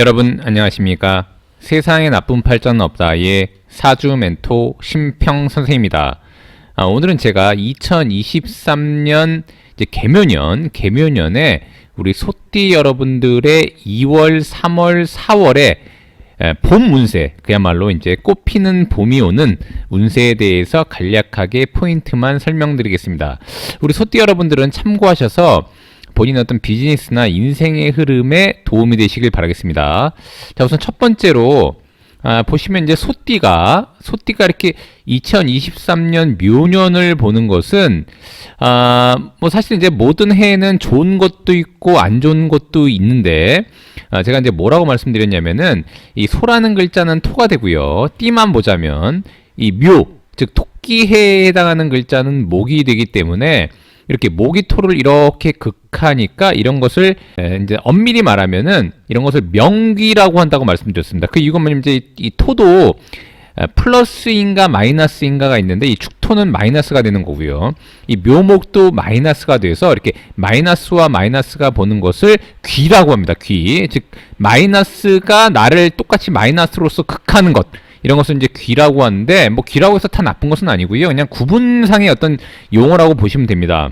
여러분 안녕하십니까? 세상에 나쁜 팔자는 없다의 사주 멘토 심평 선생입니다. 오늘은 제가 2023년 이제 개묘년에 우리 소띠 여러분들의 2월, 3월, 4월에 봄 운세, 그야말로 이제 꽃피는 봄이 오는 운세에 대해서 간략하게 포인트만 설명드리겠습니다. 우리 소띠 여러분들은 참고하셔서 본인의 어떤 비즈니스나 인생의 흐름에 도움이 되시길 바라겠습니다. 자, 우선 첫 번째로 보시면 이제 소띠가 이렇게 2023년 묘년을 보는 것은 뭐 사실 이제 모든 해에는 좋은 것도 있고 안 좋은 것도 있는데 제가 이제 뭐라고 말씀드렸냐면은 이 소라는 글자는 토가 되고요. 띠만 보자면 이 묘, 즉 토끼해에 해당하는 글자는 목이 되기 때문에 이렇게 목이 토를 이렇게 극하니까 이런 것을 이제 엄밀히 말하면은 이런 것을 명귀라고 한다고 말씀드렸습니다. 그 이유가 뭐냐면 이제 이 토도 플러스인가 마이너스인가가 있는데 이 축토는 마이너스가 되는 거고요. 이 묘목도 마이너스가 돼서 이렇게 마이너스와 마이너스가 보는 것을 귀라고 합니다. 귀. 즉 마이너스가 나를 똑같이 마이너스로서 극하는 것. 이런 것을 이제 귀라고 하는데 뭐 귀라고 해서 다 나쁜 것은 아니고요. 그냥 구분상의 어떤 용어라고 보시면 됩니다.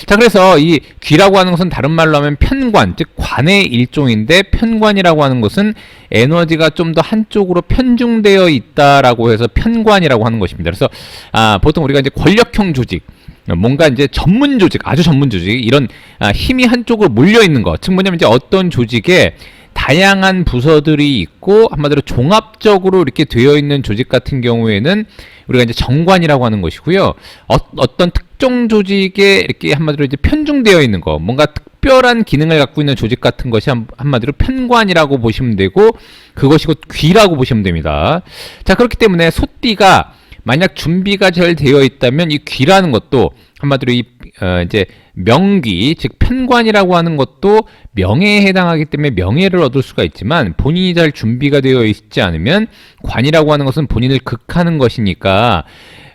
자, 그래서 이 귀라고 하는 것은 다른 말로 하면 편관, 즉 관의 일종인데 편관이라고 하는 것은 에너지가 좀 더 한쪽으로 편중되어 있다라고 해서 편관이라고 하는 것입니다. 그래서 보통 우리가 이제 권력형 조직, 뭔가 이제 전문 조직, 아주 전문 조직, 이런 힘이 한쪽으로 몰려 있는 것, 즉 뭐냐면 이제 어떤 조직에 다양한 부서들이 있고 한마디로 종합적으로 이렇게 되어 있는 조직 같은 경우에는 우리가 이제 정관이라고 하는 것이고요. 어떤 특정 조직에 이렇게 한마디로 이제 편중되어 있는 거, 뭔가 특별한 기능을 갖고 있는 조직 같은 것이 한마디로 편관이라고 보시면 되고, 그것이 곧 귀라고 보시면 됩니다. 자, 그렇기 때문에 소띠가 만약 준비가 잘 되어 있다면 이 귀라는 것도 한마디로 이제 명귀, 즉 편관이라고 하는 것도 명예에 해당하기 때문에 명예를 얻을 수가 있지만 본인이 잘 준비가 되어 있지 않으면 관이라고 하는 것은 본인을 극하는 것이니까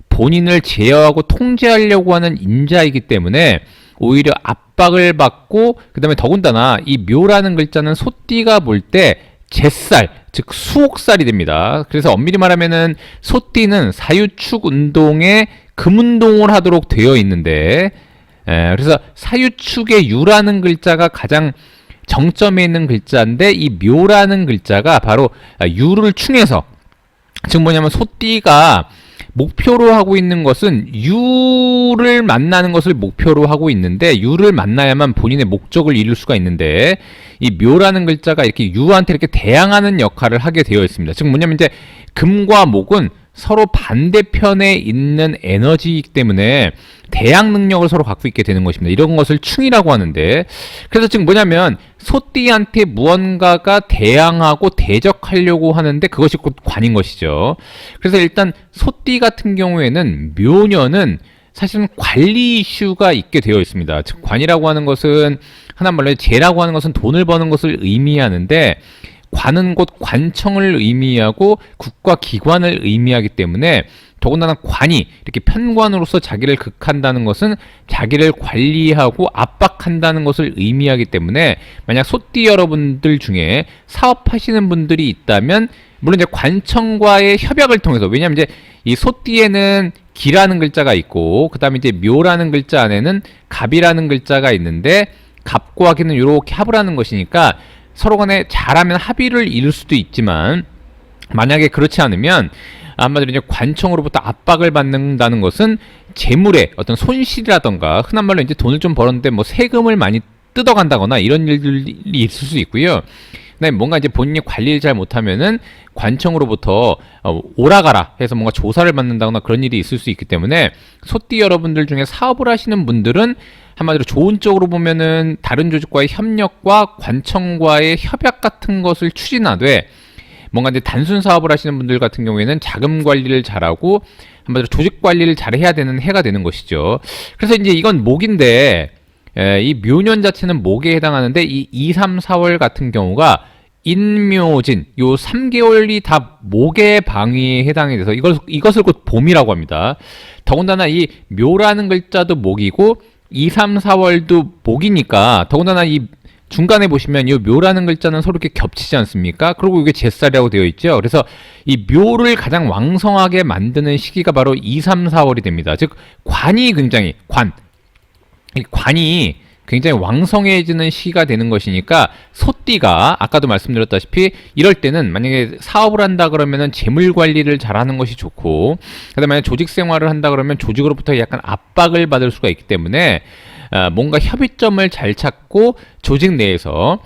본인을 제어하고 통제하려고 하는 인자이기 때문에 오히려 압박을 받고, 그 다음에 더군다나 이 묘라는 글자는 소띠가 볼 때 잿살, 즉 수옥살이 됩니다. 그래서 엄밀히 말하면은 소띠는 사유축 운동에 금운동을 하도록 되어 있는데, 그래서 사유축의 유라는 글자가 가장 정점에 있는 글자인데 이 묘라는 글자가 바로 유를 충해서, 즉 뭐냐면 소띠가 목표로 하고 있는 것은 유를 만나는 것을 목표로 하고 있는데, 유를 만나야만 본인의 목적을 이룰 수가 있는데 이 묘라는 글자가 이렇게 유한테 이렇게 대항하는 역할을 하게 되어 있습니다. 즉 뭐냐면 이제 금과 목은 서로 반대편에 있는 에너지이기 때문에 대항 능력을 서로 갖고 있게 되는 것입니다. 이런 것을 충이라고 하는데, 그래서 지금 뭐냐면 소띠한테 무언가가 대항하고 대적하려고 하는데 그것이 곧 관인 것이죠. 그래서 일단 소띠 같은 경우에는 묘년은 사실은 관리 이슈가 있게 되어 있습니다. 즉 관이라고 하는 것은 하나 말로 재라고 하는 것은 돈을 버는 것을 의미하는데, 관은 곧 관청을 의미하고 국가 기관을 의미하기 때문에 더군다나 관이 이렇게 편관으로서 자기를 극한다는 것은 자기를 관리하고 압박한다는 것을 의미하기 때문에 만약 소띠 여러분들 중에 사업하시는 분들이 있다면 물론 이제 관청과의 협약을 통해서, 왜냐하면 이제 이 소띠에는 기라는 글자가 있고 그 다음에 이제 묘라는 글자 안에는 갑이라는 글자가 있는데 갑과 기는 이렇게 합을 하는 것이니까 서로 간에 잘하면 합의를 이룰 수도 있지만 만약에 그렇지 않으면 아마도 이제 관청으로부터 압박을 받는다는 것은 재물의 어떤 손실이라던가, 흔한 말로 이제 돈을 좀 벌었는데 뭐 세금을 많이 뜯어간다거나 이런 일들이 있을 수 있고요. 그다음에 뭔가 이제 본인이 관리를 잘 못하면은 관청으로부터 오라가라 해서 뭔가 조사를 받는다거나 그런 일이 있을 수 있기 때문에 소띠 여러분들 중에 사업을 하시는 분들은 한마디로 좋은 쪽으로 보면은 다른 조직과의 협력과 관청과의 협약 같은 것을 추진하되, 뭔가 이제 단순 사업을 하시는 분들 같은 경우에는 자금 관리를 잘하고 한마디로 조직 관리를 잘 해야 되는 해가 되는 것이죠. 그래서 이제 이건 목인데 이 묘년 자체는 목에 해당하는데 이 2, 3, 4월 같은 경우가 인묘진, 요 3개월이 다 목의 방위에 해당이 돼서 이것을 곧 봄이라고 합니다. 더군다나 이 묘라는 글자도 목이고 2, 3, 4월도 목이니까 더군다나 이 중간에 보시면 이 묘라는 글자는 서로 이렇게 겹치지 않습니까? 그리고 이게 제살이라고 되어 있죠. 그래서 이 묘를 가장 왕성하게 만드는 시기가 바로 2, 3, 4월이 됩니다. 즉 관이 굉장히 이 관이 굉장히 왕성해지는 시기가 되는 것이니까 소띠가 아까도 말씀드렸다시피 이럴 때는 만약에 사업을 한다 그러면은 재물 관리를 잘하는 것이 좋고, 그다음에 만약 조직 생활을 한다 그러면 조직으로부터 약간 압박을 받을 수가 있기 때문에 뭔가 협의점을 잘 찾고 조직 내에서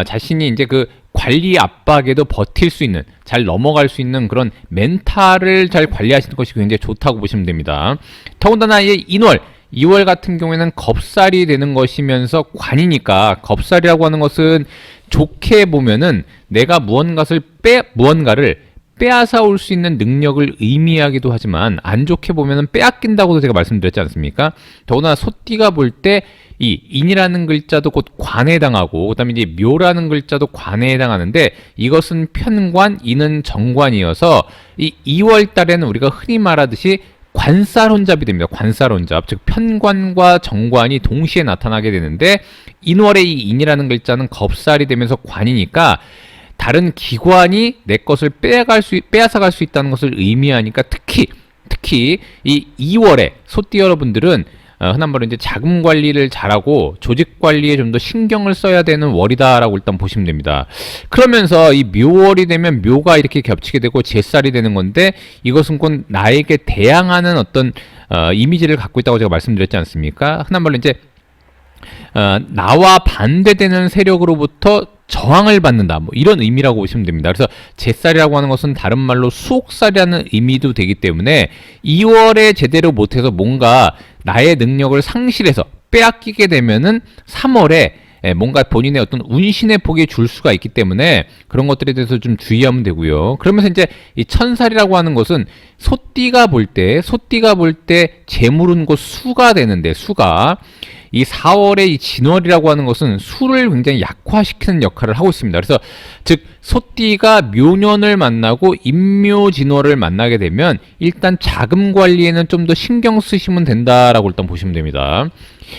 자신이 이제 그 관리 압박에도 버틸 수 있는, 잘 넘어갈 수 있는 그런 멘탈을 잘 관리하시는 것이 굉장히 좋다고 보시면 됩니다. 더군다나 이 인월 2월 같은 경우에는 겁살이 되는 것이면서 관이니까, 겁살이라고 하는 것은 좋게 보면은 내가 무언가를 빼앗아 올 수 있는 능력을 의미하기도 하지만 안 좋게 보면은 빼앗긴다고도 제가 말씀드렸지 않습니까? 더구나 소띠가 볼 때 이 인이라는 글자도 곧 관에 해당하고, 그다음에 이제 묘라는 글자도 관에 해당하는데, 이것은 편관, 이는 정관이어서 이 2월 달에는 우리가 흔히 말하듯이 관살혼잡이 됩니다. 관살혼잡, 즉 편관과 정관이 동시에 나타나게 되는데, 인월의 이 인이라는 글자는 겁살이 되면서 관이니까 다른 기관이 내 것을 빼앗아갈 수 있다는 것을 의미하니까, 특히 이 2월에 소띠 여러분들은 흔한 말로 이제 자금 관리를 잘하고 조직 관리에 좀 더 신경을 써야 되는 월이다라고 일단 보시면 됩니다. 그러면서 이 묘월이 되면 묘가 이렇게 겹치게 되고 제살이 되는 건데, 이것은 곧 나에게 대항하는 어떤 이미지를 갖고 있다고 제가 말씀드렸지 않습니까? 흔한 말로 이제 나와 반대되는 세력으로부터 저항을 받는다, 뭐 이런 의미라고 보시면 됩니다. 그래서 제살이라고 하는 것은 다른 말로 수옥살이라는 의미도 되기 때문에 2월에 제대로 못해서 뭔가 나의 능력을 상실해서 빼앗기게 되면은 3월에 뭔가 본인의 어떤 운신의 폭이 줄 수가 있기 때문에 그런 것들에 대해서 좀 주의하면 되고요. 그러면서 이제 이 천살이라고 하는 것은 소띠가 볼 때 재물은 곧 수가 되는데, 수가 이 4월의 이 진월이라고 하는 것은 수를 굉장히 약화시키는 역할을 하고 있습니다. 그래서 즉 소띠가 묘년을 만나고 인묘진월을 만나게 되면 일단 자금 관리에는 좀 더 신경 쓰시면 된다라고 일단 보시면 됩니다.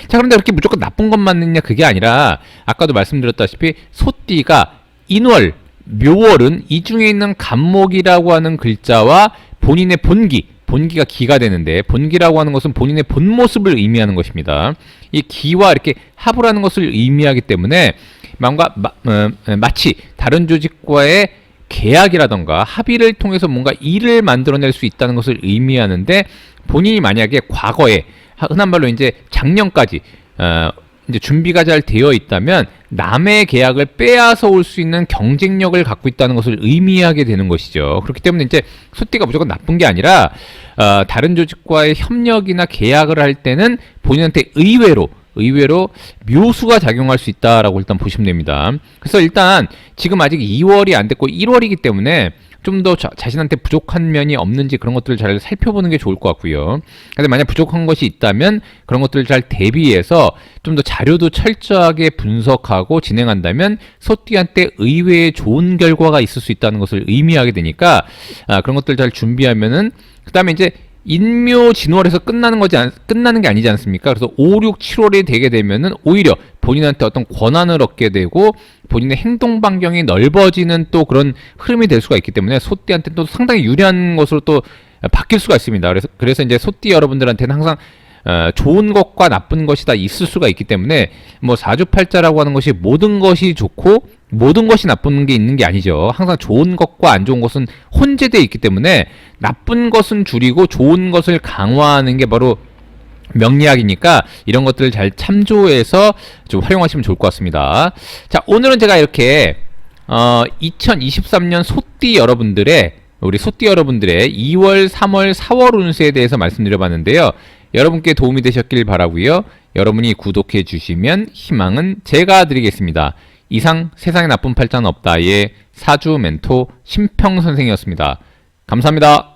자, 그런데 그렇게 무조건 나쁜 것만 있냐, 그게 아니라 아까도 말씀드렸다시피 소띠가 인월, 묘월은 이 중에 있는 간목이라고 하는 글자와 본인의 본기가 기가 되는데, 본기라고 하는 것은 본인의 본 모습을 의미하는 것입니다. 이 기와 이렇게 합을 하는 것을 의미하기 때문에 마치 다른 조직과의 계약이라던가 합의를 통해서 뭔가 일을 만들어낼 수 있다는 것을 의미하는데, 본인이 만약에 과거에 흔한 말로 이제 작년까지 이제 준비가 잘 되어 있다면 남의 계약을 빼앗아 올 수 있는 경쟁력을 갖고 있다는 것을 의미하게 되는 것이죠. 그렇기 때문에 이제 소띠가 무조건 나쁜 게 아니라 다른 조직과의 협력이나 계약을 할 때는 본인한테 의외로 묘수가 작용할 수 있다라고 일단 보시면 됩니다. 그래서 일단 지금 아직 2월이 안 됐고 1월이기 때문에 좀 더 자신한테 부족한 면이 없는지 그런 것들을 잘 살펴보는 게 좋을 것 같고요. 근데 만약 부족한 것이 있다면 그런 것들을 잘 대비해서 좀 더 자료도 철저하게 분석하고 진행한다면 소띠한테 의외의 좋은 결과가 있을 수 있다는 것을 의미하게 되니까 그런 것들 잘 준비하면은, 그 다음에 이제 인묘 진월에서 끝나는 게 아니지 않습니까? 그래서 5, 6, 7월이 되게 되면은 오히려 본인한테 어떤 권한을 얻게 되고 본인의 행동 반경이 넓어지는 또 그런 흐름이 될 수가 있기 때문에 소띠한테 또 상당히 유리한 것으로 또 바뀔 수가 있습니다. 그래서 이제 소띠 여러분들한테는 항상 좋은 것과 나쁜 것이 다 있을 수가 있기 때문에 뭐 사주팔자라고 하는 것이 모든 것이 좋고 모든 것이 나쁜 게 있는 게 아니죠. 항상 좋은 것과 안 좋은 것은 혼재되어 있기 때문에 나쁜 것은 줄이고 좋은 것을 강화하는 게 바로 명리학이니까 이런 것들을 잘 참조해서 좀 활용하시면 좋을 것 같습니다. 자, 오늘은 제가 이렇게 2023년 우리 소띠 여러분들의 2월, 3월, 4월 운세에 대해서 말씀드려봤는데요. 여러분께 도움이 되셨길 바라고요. 여러분이 구독해 주시면 희망은 제가 드리겠습니다. 이상 세상에 나쁜 팔자는 없다의 사주 멘토 심평 선생이었습니다. 감사합니다.